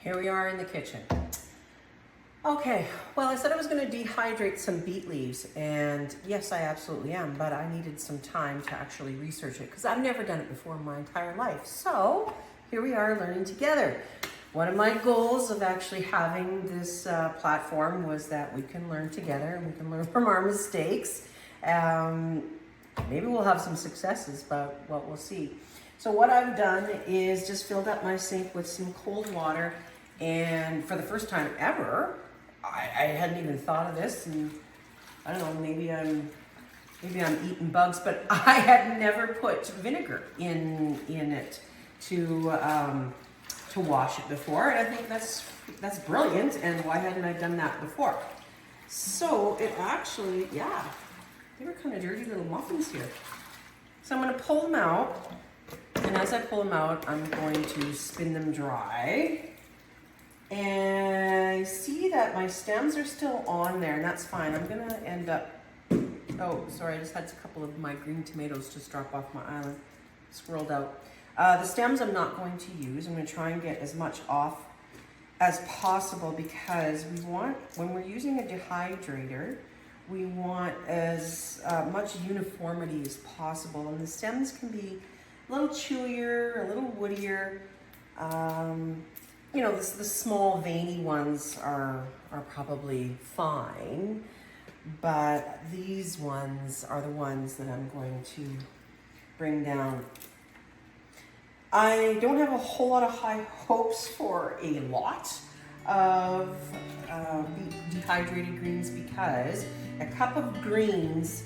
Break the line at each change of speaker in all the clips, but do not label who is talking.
Here we are in the kitchen. Okay, well, I said I was going to dehydrate some beet leaves, and yes, I absolutely am, but I needed some time to actually research it because I've never done it before in my entire life. So here we are learning together. One of my goals of actually having this platform was that we can learn together and we can learn from our mistakes. Maybe we'll have some successes, but we'll see. So what I've done is just filled up my sink with some cold water, and for the first time ever, I hadn't even thought of this, and I don't know, maybe I'm eating bugs, but I had never put vinegar in it to wash it before, and I think that's brilliant. And why hadn't I done that before? So it actually, yeah, they were kind of dirty little muffins here. So I'm going to pull them out, and as I pull them out, I'm going to spin them dry. And I see that my stems are still on there, and that's fine. I'm gonna end up, oh, sorry, I just had a couple of my green tomatoes just drop off my island, swirled out. The stems I'm not going to use. I'm gonna try and get as much off as possible because we want, when we're using a dehydrator, we want as much uniformity as possible. And the stems can be a little chewier, a little woodier. You know, the small veiny ones are probably fine, but these ones are the ones that I'm going to bring down. I don't have a whole lot of high hopes for a lot of dehydrated greens because a cup of greens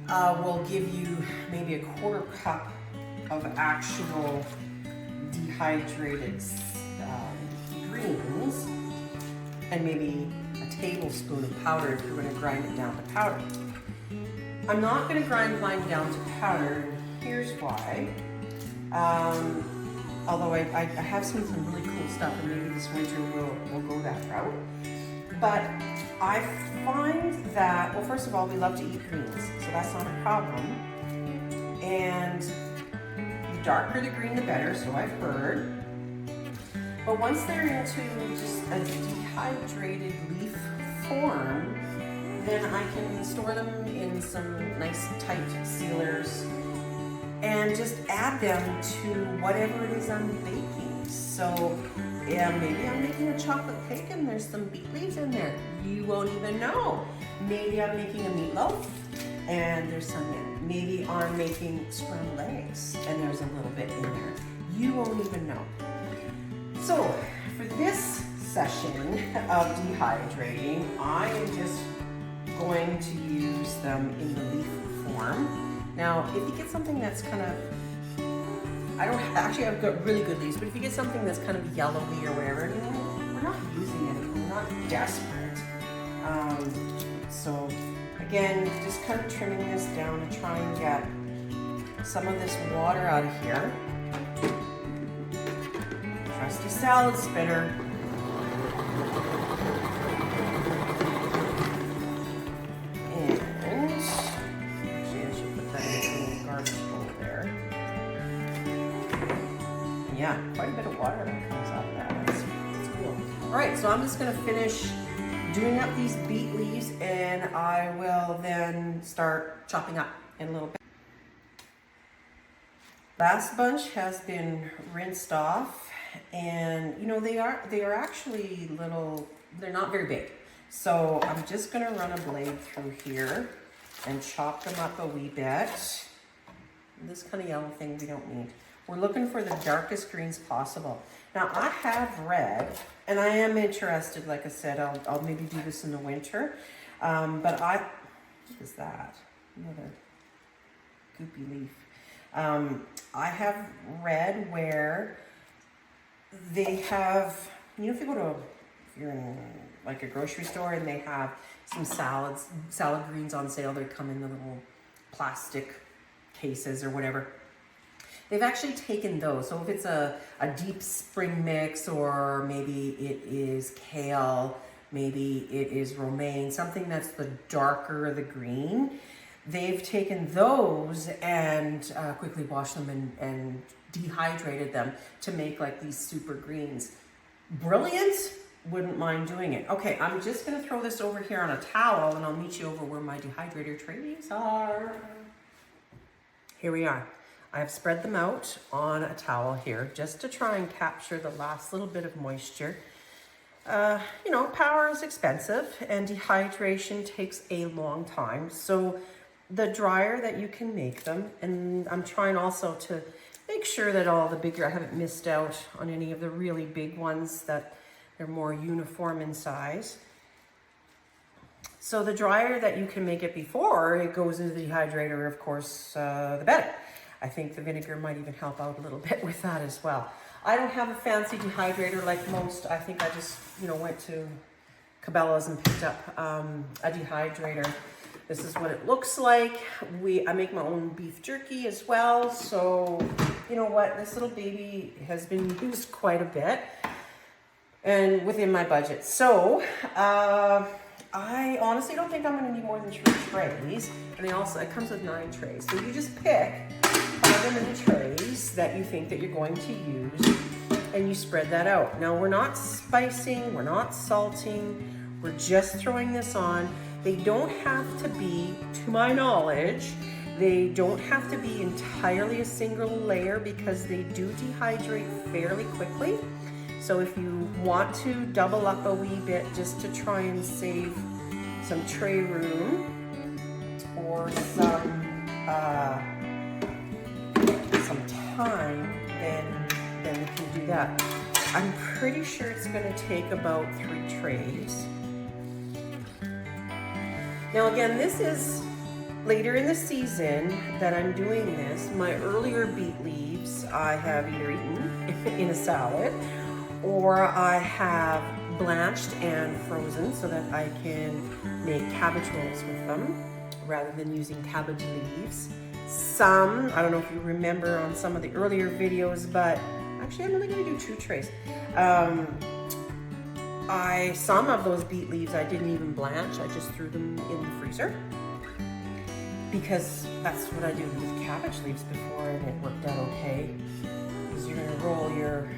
will give you maybe a quarter cup of actual dehydrated greens and maybe a tablespoon of powder if you're going to grind it down to powder. I'm not going to grind mine down to powder, and here's why. Although I have seen some really cool stuff, and maybe this winter we'll go that route. But I find that, well, first of all, we love to eat greens, so that's not a problem. And the darker the green, the better, so I've heard. But once they're into just a dehydrated leaf form, then I can store them in some nice tight sealers and just add them to whatever it is I'm baking. So yeah, maybe I'm making a chocolate cake and there's some beet leaves in there. You won't even know. Maybe I'm making a meatloaf and there's some in. Maybe I'm making scrambled eggs and there's a little bit in there. You won't even know. So for this session of dehydrating, I am just going to use them in the leaf form. Now, if you get something that's kind of, I've got really good leaves, but if you get something that's kind of yellowy or whatever, you know, we're not using it, we're not desperate. So again, just kind of trimming this down to try and get some of this water out of here. Trusty salad spinner. And actually I should put that in the garbage bowl there. Yeah, quite a bit of water that comes out of that. That's cool. Alright, so I'm just gonna finish doing up these beet leaves, and I will then start chopping up in a little bit. Last bunch has been rinsed off, and you know they are actually little, they're not very big. So I'm just gonna run a blade through here and chop them up a wee bit. This kind of yellow thing we don't need. We're looking for the darkest greens possible. Now I have red, and I am interested, like I said, I'll maybe do this in the winter. But what is that? Another goopy leaf. I have red where they have, you know, if you're in like a grocery store and they have some salad greens on sale, they come in the little plastic cases or whatever. They've actually taken those. So if it's a deep spring mix, or maybe it is kale, maybe it is romaine, something that's the darker the green, they've taken those and quickly washed them and dehydrated them to make like these super greens. brilliant, wouldn't mind doing it. Okay, I'm just gonna throw this over here on a towel and I'll meet you over where my dehydrator trays are. Here we are. I've spread them out on a towel here just to try and capture the last little bit of moisture. You know, power is expensive and dehydration takes a long time. So the drier that you can make them, and I'm trying also to make sure that all the bigger, I haven't missed out on any of the really big ones, that they're more uniform in size. So the drier that you can make it before it goes into the dehydrator, of course, the better. I think the vinegar might even help out a little bit with that as well. I don't have a fancy dehydrator like most. I think I just, you know, went to Cabela's and picked up a dehydrator. This is what it looks like. I make my own beef jerky as well. So, you know what? This little baby has been used quite a bit and within my budget. So, I honestly don't think I'm gonna need more than 3 trays. And it comes with 9 trays. So you just pick however many trays that you think that you're going to use and you spread that out. Now we're not spicing, we're not salting, we're just throwing this on. They don't have to be, to my knowledge, they don't have to be entirely a single layer because they do dehydrate fairly quickly. So if you want to double up a wee bit just to try and save some tray room or some time, then we can do that. I'm pretty sure it's going to take about 3 trays. Now again, this is later in the season that I'm doing this. My earlier beet leaves I have either eaten in a salad or I have blanched and frozen so that I can make cabbage rolls with them rather than using cabbage leaves. Some, I don't know if you remember on some of the earlier videos, but actually I'm only going to do 2 trays. Some of those beet leaves I didn't even blanch, I just threw them in the freezer because that's what I do with cabbage leaves before and it worked out okay. Because you're going to roll your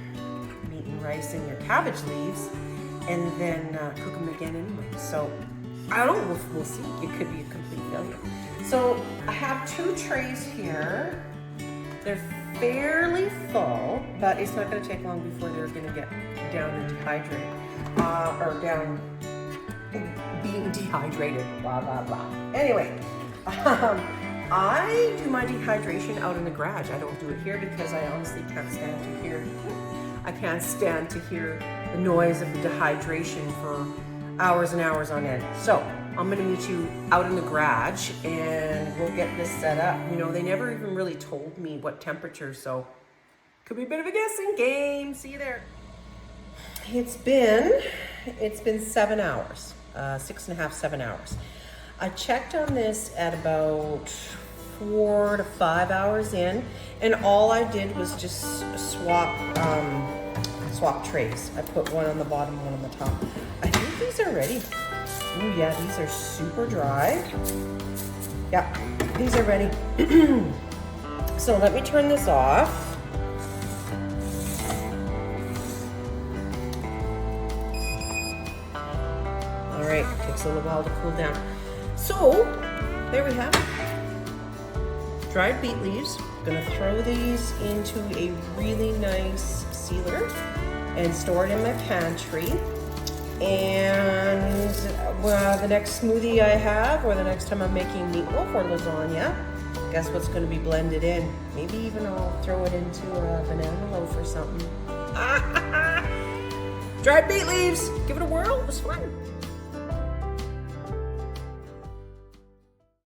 meat and rice in your cabbage leaves and then cook them again anyway. So I don't know, we'll see. It could be a complete failure. So I have 2 trays here. They're fairly full, but it's not going to take long before they're going to get down and dehydrated. Or down being dehydrated, blah, blah, blah. Anyway, I do my dehydration out in the garage. I don't do it here because I honestly can't stand to hear the noise of the dehydration for hours and hours on end. So I'm gonna meet you out in the garage and we'll get this set up. You know, they never even really told me what temperature, so could be a bit of a guessing game. See you there. It's been 7 hours, 6.5, 7 hours. I checked on this at about 4 to 5 hours in, and all I did was just swap trays. I put one on the bottom, one on the top. I think these are ready. Oh yeah, these are super dry. Yeah, these are ready. So let me turn this off. All right, takes a little while to cool down. So there we have it. Dried beet leaves. Gonna throw these into a really nice sealer and store it in my pantry. And the next smoothie I have, or the next time I'm making meatloaf or lasagna, guess what's going to be blended in? Maybe even I'll throw it into a banana loaf or something. Dried beet leaves. Give it a whirl. It was fun.